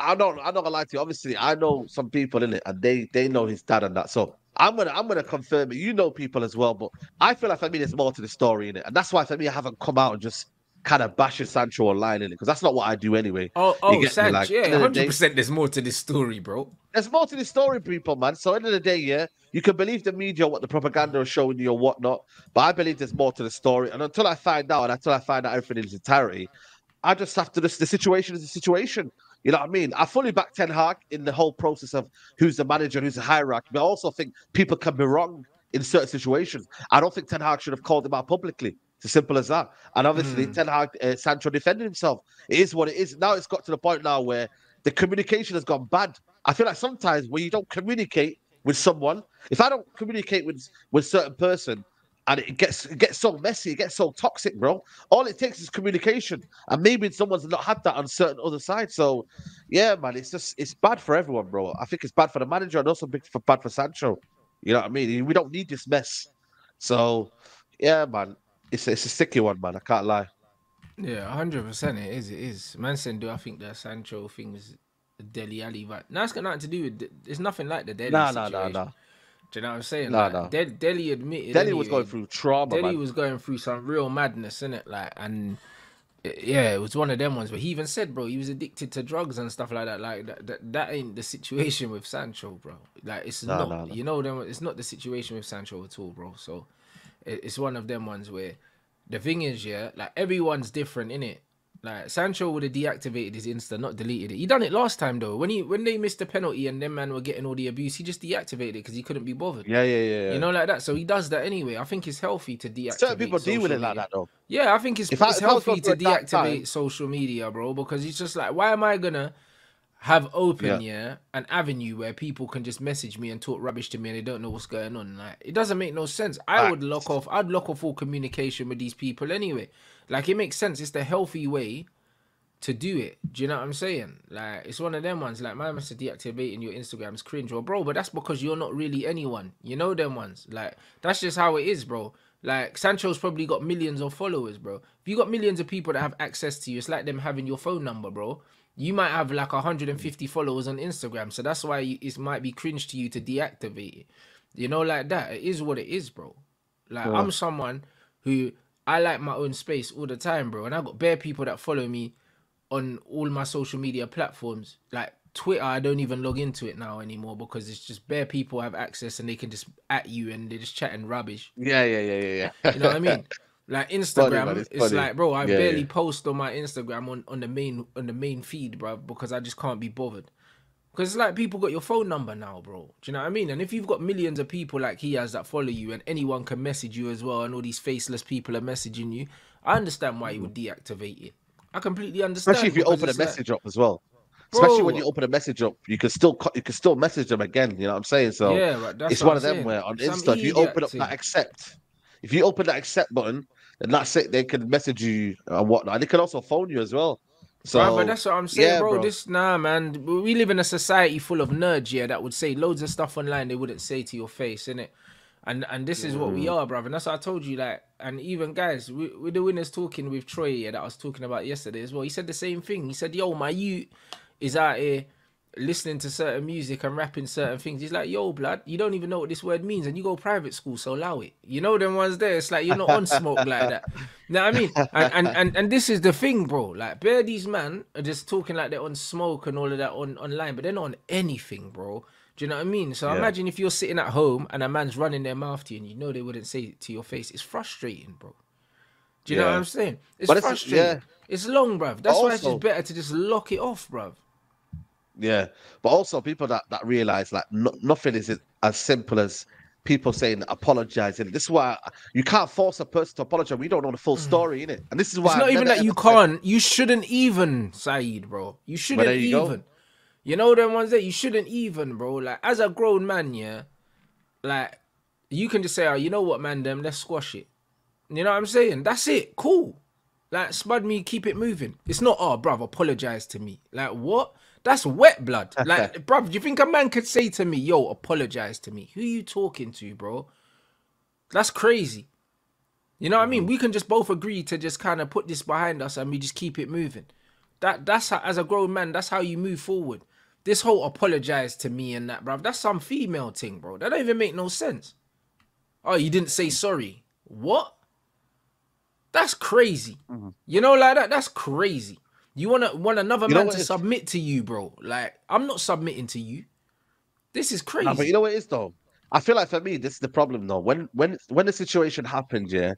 I'm not gonna lie to you. Obviously, I know some people in it, and they know his dad and that. So I'm gonna confirm it. You know people as well, but I feel like for me there's more to the story in it, and that's why for me I haven't come out and just kind of bashing Sancho online in it because that's not what I do anyway. You Oh, get me? Like Sancho, yeah, end of the day, 100%. There's more to this story, bro. there's more to the story, people, man. So end of the day, yeah, you can believe the media, what the propaganda is showing you or whatnot, but I believe there's more to the story. And until I find out, and until I find out everything in its entirety, I just have to just the situation is the situation. You know what I mean? I fully back Ten Hag in the whole process of who's the manager, who's the hierarchy. But I also think people can be wrong in certain situations. I don't think Ten Hag should have called him out publicly. It's as simple as that. And obviously, Mm. Ten Hag, Sancho defended himself. It is what it is. Now it's got to the point now where the communication has gone bad. I feel like sometimes when you don't communicate with someone, if I don't communicate with certain person, and it gets so messy, it gets so toxic, bro. All it takes is communication, and maybe someone's not had that on certain other sides. So, yeah, man, it's bad for everyone, bro. I think it's bad for the manager and also bad for Sancho. You know what I mean? We don't need this mess. So, yeah, man, it's a sticky one, man. I can't lie. Yeah, 100%. It is. It is. Man said, do I think the Sancho thing is a Deli Ali vibe? No, it's got nothing to do with. It's nothing like the Deli Nah, nah, nah, situation. nah, Do you know what I'm saying? nah, Like nah. Delhi admitted Delhi was going anyway. through trauma, Delhi man. was going through some real madness, innit? Like, and yeah, it was one of them ones. But he even said, bro, he was addicted to drugs and stuff like that. Like that ain't the situation with Sancho, bro. Like, it's Nah, not. nah, nah. You know them. It's not the situation with Sancho at all, bro. So it's one of them ones where the thing is, yeah, like everyone's different, innit? Like Sancho would have deactivated his Insta, not deleted it. He done it last time though. When they missed the penalty and them man were getting all the abuse, he just deactivated it because he couldn't be bothered. Yeah, yeah, yeah, You yeah. know, like that. So he does that anyway. I think it's healthy to Certain deactivate people deal with social it like media. that, though. Yeah, I think it's If I it's if I was going healthy through to a dark deactivate time, social media, bro, because it's just like, why am I gonna have open, yeah, yeah, an avenue where people can just message me and talk rubbish to me and they don't know what's going on? Like, it doesn't make no sense. facts. I'd lock off all communication with these people anyway. Like, it makes sense. It's the healthy way to do it. Do you know what I'm saying? Like, it's one of them ones. Like, my message deactivating your Instagram is cringe, or bro, but that's because you're not really anyone. You know them ones. Like, that's just how it is, bro. Like, Sancho's probably got millions of followers, bro. If you got millions of people that have access to you, it's like them having your phone number, bro. You might have like 150 followers on Instagram, so that's why it might be cringe to you to deactivate it. You know, like that. It is what it is, bro. Like, Yeah. I'm someone who I like my own space all the time, bro. And I got bare people that follow me on all my social media platforms. Like Twitter, I don't even log into it now anymore because it's just bare people have access and they can just at you and they're just chatting rubbish. Yeah, yeah, yeah, yeah, You know what I yeah. mean? Like Funny, man. Instagram, It's it's funny. like, bro, I Yeah, yeah. barely post on my Instagram on the main feed, bro, because I just can't be bothered. Because it's like people got your phone number now, bro. Do you know what I mean? And if you've got millions of people like he has that follow you and anyone can message you as well and all these faceless people are messaging you, I understand why you Mhm. would deactivate it. I completely Especially understand if you because open a it's like, message up as well. Especially when bro, you open a message up, you can still message them again. You know what I'm saying? So yeah, right. That's it's what one I'm of them saying. where on Some Insta, if you open idiot up that thing. accept, if you open that accept button, then that's it. They can message you and whatnot. And they can also phone you as well. Brother, So that's what I'm saying, yeah, bro. bro. This nah, man. We live in a society full of nerds, yeah, that would say loads of stuff online they wouldn't say to your face, innit? And this is what we Mhm. are, brother. And that's what I told you, like, and even guys, with the winners talking with Troy, yeah, that I was talking about yesterday as well. He said the same thing. He said, "Yo, my you is out here listening to certain music and rapping certain things." He's like, "Yo, blood, you don't even know what this word means, and you go private school, so allow it." You know them ones there. It's like you're not on smoke like that. You know what I mean? And this is the thing, bro. Like, bare these man are just talking like they're on smoke and all of that online, but they're not on anything, bro. Do you know what I mean? So Yeah, imagine if you're sitting at home and a man's running their mouth to you and you know they wouldn't say it to your face. It's frustrating, bro. Do you know what yeah. I'm saying? It's But it's frustrating. yeah. It's long, bruv. But That's why it's just also, better to just lock it off, bruv. yeah. But also people that realize like nothing is as simple as people saying apologizing. This is why you can't force a person to apologize. We don't know the full story in it, and this is It's why I've not even never that ever you said. can't. You shouldn't even, Saeed, bro. You But there shouldn't you go. even. You know them ones that you shouldn't even, bro. Like, as a grown man, yeah, like, you can just say, oh, you know what, man, them, let's squash it. You know what I'm saying? That's it. Cool. Like, spud me, keep it moving. It's not, oh, bruv, apologize to me. Like, what? That's wet blood. Like, bruv, do you think a man could say to me, yo, apologize to me? Who you talking to, bro? That's crazy. You know what I mean? Mhm. We can just both agree to just kind of put this behind us and we just keep it moving. That's how, as a grown man, that's how you move forward. This whole apologize to me and that, bruv, that's some female thing, bro. That don't even make no sense. Oh, you didn't say sorry. What? That's crazy. Mm-hmm. You know, like that. That's crazy. You want another You know man what to is submit to you, bro. Like, I'm not submitting to you. This is no, but crazy. you know what it is though. I feel like for me, this is the problem though. When the situation happened, yeah,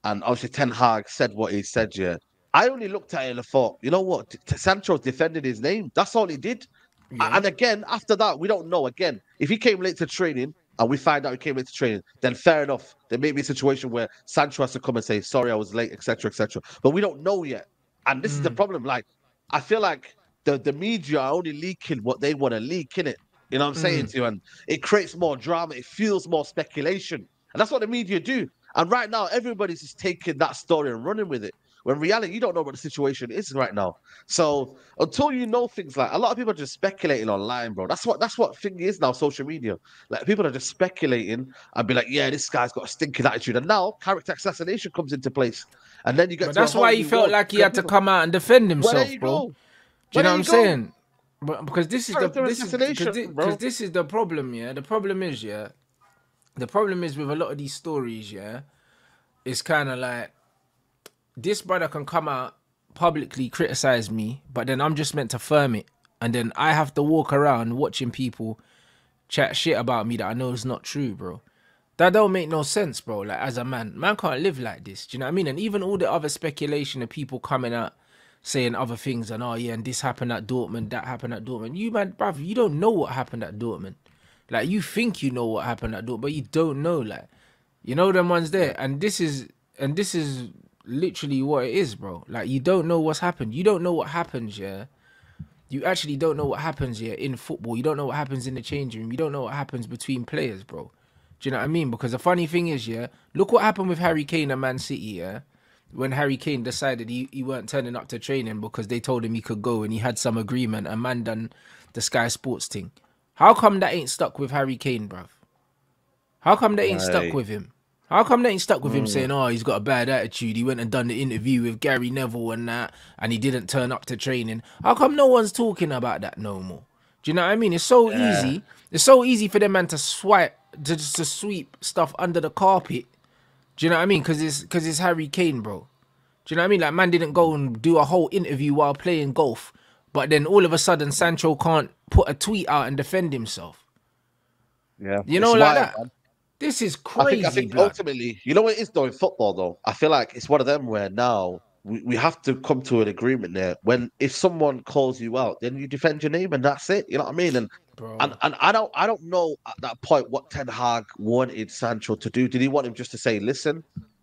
and obviously Ten Hag said what he said, yeah. I only looked at it and thought, you know what? Sancho defended his name. That's all he did. Yeah. And again, after that, we don't know. Again, if he came late to training and we find out he came late to training, then fair enough. There may be a situation where Sancho has to come and say, sorry, I was late, etc., etc. But we don't know yet. And this is the problem. Like, I feel like the media are only leaking what they want to leak, innit? You know what I'm saying to you? And it creates more drama. It fuels more speculation. And that's what the media do. And right now, everybody's just taking that story and running with it. When in reality, you don't know what the situation is right now. So until you know things like a lot of people are just speculating online, bro. That's what thing is now, social media. Like people are just speculating and be like, yeah, this guy's got a stinking attitude. And now character assassination comes into place. And then you get But to a that's whole why he new felt world. like he Because had to people, come out and defend well, there himself, you bro. go. Do you Well, know there what I'm you go. saying? But because this is the Character assassination, because bro. this is the problem, yeah. The problem is, yeah. The problem is with a lot of these stories, yeah. It's kind of like this brother can come out publicly criticize me, but then I'm just meant to firm it, and then I have to walk around watching people chat shit about me that I know is not true, bro. That don't make no sense, bro. Like as a man can't live like this. Do you know what I mean? And even all the other speculation of people coming out saying other things and oh yeah, and this happened at Dortmund, that happened at Dortmund. You man, bruv, you don't know what happened at Dortmund. Like you think you know what happened at Dortmund, but you don't know. Like you know them ones there, and this is literally what it is, bro. Like you don't know what's happened. You don't know what happens, yeah. You actually don't know what happens here in football. You don't know what happens in the changing room. You don't know what happens between players, bro. Do you know what I mean? Because the funny thing is, yeah, look what happened with Harry Kane and Man City, yeah. When Harry Kane decided he weren't turning up to training because they told him he could go and he had some agreement and man done the Sky Sports thing. How come that ain't stuck with Harry Kane, bruv? How come they ain't stuck Right. with him? How come they ain't stuck with him Mm. saying, oh, he's got a bad attitude. He went and done the interview with Gary Neville and that, and he didn't turn up to training. How come no one's talking about that no more? Do you know what I mean? It's so Yeah. easy. It's so easy for them man to swipe, to sweep stuff under the carpet. Do you know what I mean? Because it's Harry Kane, bro. Do you know what I mean? Like, man didn't go and do a whole interview while playing golf, but then all of a sudden Sancho can't put a tweet out and defend himself. Yeah. You know, It's like wild, that. man. This is I think crazy, blood. ultimately, you know what it is though in football though? I feel like it's one of them where now we have to come to an agreement there. When if someone calls you out, then you defend your name and that's it. You know what I mean? And Bro. and I don't know at that point what Ten Hag wanted Sancho to do. Did he want him just to say, listen,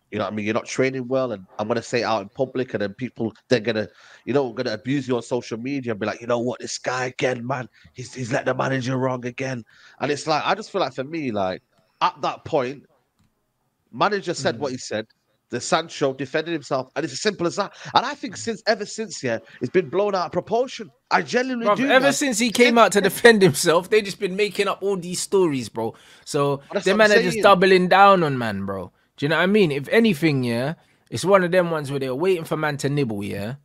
you know what I mean, you're not training well, and I'm gonna say it out in public, and then people they're gonna abuse you on social media and be like, you know what, this guy again, man, he's let the manager wrong again. And it's like I just feel like for me, like at that point, manager said what he said. The Sancho defended himself, and it's as simple as that. And I think ever since, yeah, it's been blown out of proportion. I genuinely Bruv, do, ever man. since he came out to defend himself, they just been making up all these stories, bro. So That's the what I'm man are just saying. doubling down on man, bro. Do you know what I mean? If anything, yeah, it's one of them ones where they're waiting for man to nibble, yeah.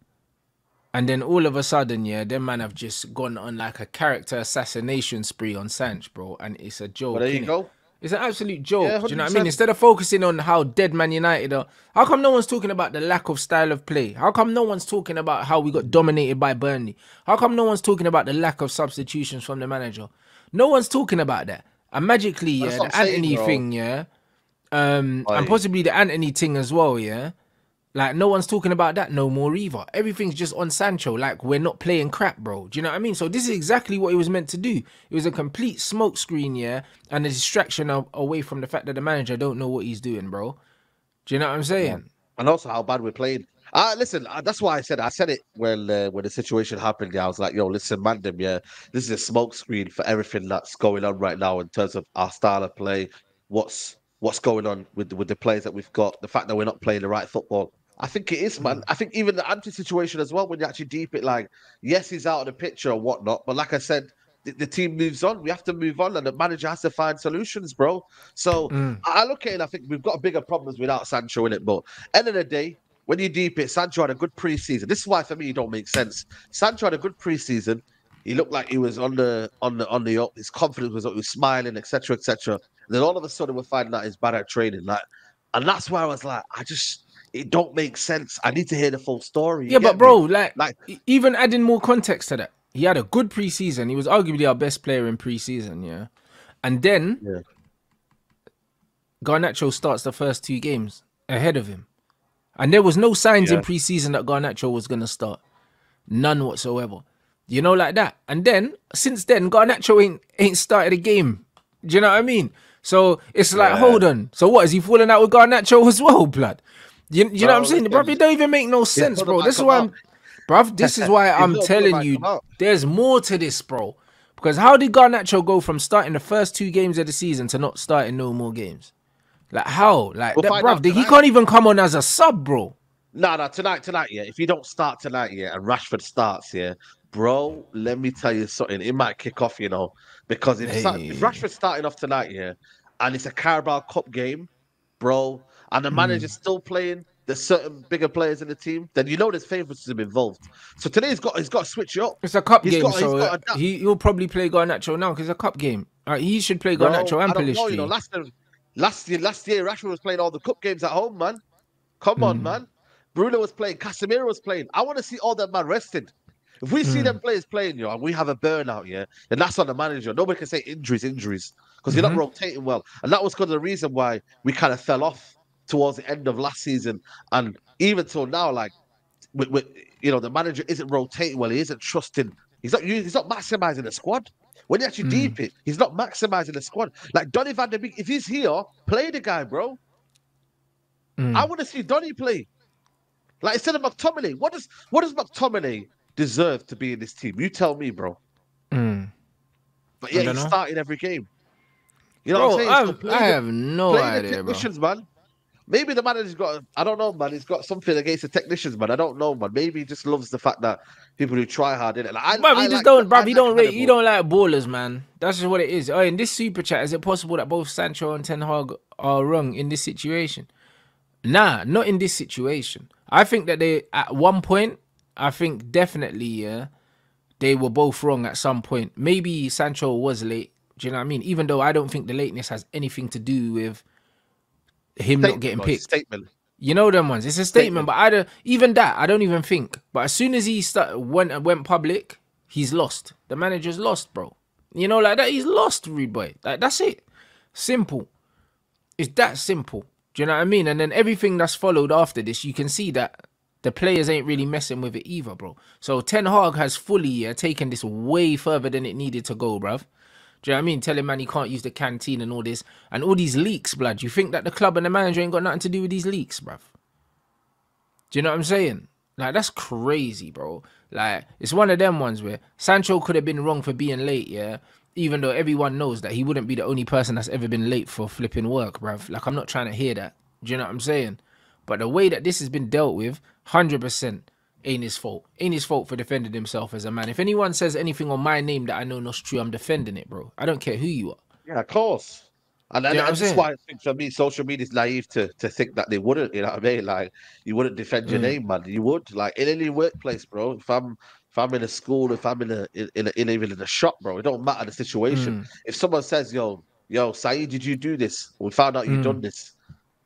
And then all of a sudden, yeah, them man have just gone on like a character assassination spree on Sanch, bro. And it's a Well, joke, there you innit? go. It's an absolute Yeah, joke. Do you know what I mean? 100%. Instead of focusing on how dead Man United are, how come no one's talking about the lack of style of play? How come no one's talking about how we got dominated by Burnley? How come no one's talking about the lack of substitutions from the manager? No one's talking about that. And magically, That's yeah, what I'm the saying, Anthony bro. thing, yeah, and Like, possibly the Anthony thing as well, yeah. Like no one's talking about that no more either. Everything's just on Sancho. Like we're not playing crap, bro. Do you know what I mean? So this is exactly what it was meant to do. It was a complete smokescreen, yeah, and a distraction away from the fact that the manager don't know what he's doing, bro. Do you know what I'm yeah. saying? And also how bad we're playing. Listen, that's why I said it when the situation happened. Yeah, I was like, yo, listen, man, them, yeah, this is a smoke screen for everything that's going on right now in terms of our style of play, what's going on with the players that we've got, the fact that we're not playing the right football. I think it is, man. I think even the anti situation as well, when you actually deep it, like, yes, he's out of the picture or whatnot, but like I said, the team moves on. We have to move on, and the manager has to find solutions, bro. So I look at it, and I think we've got bigger problems without Sancho in it. But end of the day, when you deep it, Sancho had a good preseason. This is why for me it don't make sense. Sancho had a good preseason. He looked like he was on the up. His confidence was up. He was smiling, etc., etc. Then all of a sudden we're finding out he's bad at training. Like, and that's why I was like, it don't make sense. I need to hear the full story. Yeah, but bro, like even adding more context to that, he had a good preseason. He was arguably our best player in preseason, yeah. And then Garnacho starts the first 2 games ahead of him. And there was no signs in preseason that Garnacho was going to start. None whatsoever. You know, like that. And then, since then, Garnacho ain't started a game. Do you know what I mean? So, it's like, hold on. So what, is he falling out with Garnacho as well, blood? You know what I'm saying? Bro, it don't even make no sense, bro. This is why this is why I'm telling you, there's more to this, bro. Because how did Garnacho go from starting the first 2 games of the season to not starting no more games? Like, how? Like, bruv, he can't even come on as a sub, bro. No, tonight, yeah. If you don't start tonight, yeah, and Rashford starts, yeah, bro, let me tell you something. It might kick off, you know, because if Rashford's starting off tonight, yeah, and it's a Carabao Cup game, bro, and the manager's still playing, there's certain bigger players in the team, then you know there's favoritism involved. So today he's got to switch it up. It's a cup game, so he'll probably play Garnacho now because it's a cup game. He should play Garnacho and Pellistri. You know, last year, Rashford was playing all the cup games at home, man. Come on, man. Bruno was playing. Casemiro was playing. I want to see all that man rested. If we see them players playing, and we have a burnout, then that's on the manager. Nobody can say injuries, because you're not rotating well. And that was because of the reason why we kind of fell off towards the end of last season. And even till now, like, the manager isn't rotating well. He isn't trusting. He's not maximizing the squad. When you actually deep it, he's not maximizing the squad. Like Donny van de Beek, if he's here, play the guy, bro. I want to see Donny play. Like instead of McTominay, what does McTominay deserve to be in this team? You tell me, bro. But yeah, he's starting every game. You know what I'm saying? I have no idea, bro. Man. Maybe the manager's got, I don't know, man. He's got something against the technicians, man. I don't know, man. Maybe he just loves the fact that people who try hard, innit? Like, he don't like ballers, man. That's just what it is. Oh, in this super chat, is it possible that both Sancho and Ten Hag are wrong in this situation? Nah, not in this situation. I think that at one point, I think definitely, they were both wrong at some point. Maybe Sancho was late. Do you know what I mean? Even though I don't think the lateness has anything to do with him not getting picked. Statement. You know them ones. It's a statement, but I don't even think. But as soon as he went public, he's lost. The manager's lost, bro. You know, like that, he's lost, rude boy. Like that's it. Simple. It's that simple. Do you know what I mean? And then everything that's followed after this, you can see that the players ain't really messing with it either, bro. So Ten Hag has fully taken this way further than it needed to go, bruv. Do you know what I mean? Telling man he can't use the canteen and all this. And all these leaks, blood. You think that the club and the manager ain't got nothing to do with these leaks, bruv? Do you know what I'm saying? Like, that's crazy, bro. Like, it's one of them ones where Sancho could have been wrong for being late, yeah? Even though everyone knows that he wouldn't be the only person that's ever been late for flipping work, bruv. Like, I'm not trying to hear that. Do you know what I'm saying? But the way that this has been dealt with, 100% ain't his fault. Ain't his fault for defending himself as a man. If anyone says anything on my name that I know not true, I'm defending it, bro. I don't care who you are. Yeah, of course. And that's why I think for me, social media is naive to think that they wouldn't, you know what I mean? Like, you wouldn't defend your name, man. You would. Like, in any workplace, bro, if I'm in a school, if I'm even in a shop, bro, it don't matter the situation. If someone says, yo, Saeed, did you do this? We found out you done this.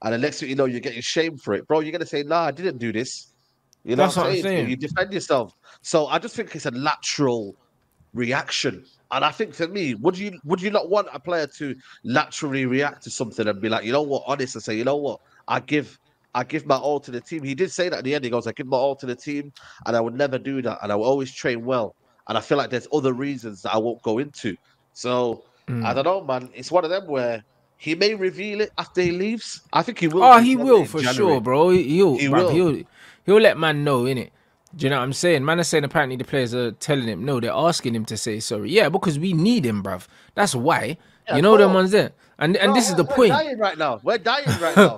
And the next thing you know, you're getting shamed for it. Bro, you're going to say, nah, I didn't do this. You know what I'm saying? You defend yourself. So I just think it's a natural reaction. And I think for me, would you not want a player to naturally react to something and be like, you know what, honest, and say, you know what, I give my all to the team. He did say that at the end. He goes, I give my all to the team, and I would never do that, and I will always train well. And I feel like there's other reasons that I won't go into. So I don't know, man. It's one of them where he may reveal it after he leaves. I think he will. Oh, he will for sure, bro. He'll let man know, innit? Do you know what I'm saying? Man is saying apparently the players are telling him, no, they're asking him to say sorry. Yeah, because we need him, bruv. That's why. Yeah, you know them ones there. And this is the point. We're dying right now.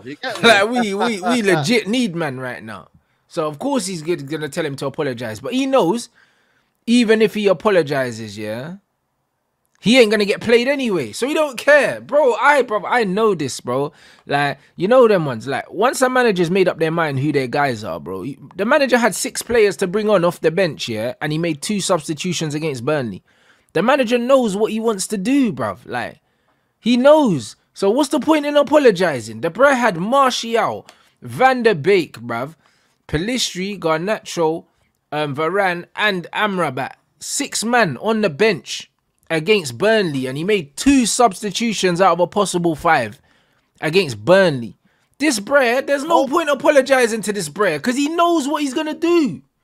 You get me? Like, we legit need man right now. So, of course, he's going to tell him to apologize. But he knows, even if he apologizes, yeah, He ain't gonna get played anyway, so he don't care, bro. I know this, bro. Like, you know them ones. Like, once a manager's made up their mind who their guys are, bro. The manager had 6 players to bring on off the bench, yeah, and he made 2 substitutions against Burnley. The manager knows what he wants to do, bruv. Like, he knows. So what's the point in apologizing? The bro had Martial, Van der Beek, bruv, Pelistri, Garnacho, Varane, and Amrabat. 6 man on the bench against Burnley, and he made 2 substitutions out of a possible 5 against Burnley. This Brer, there's no point apologizing to this Brer because he knows what he's gonna do.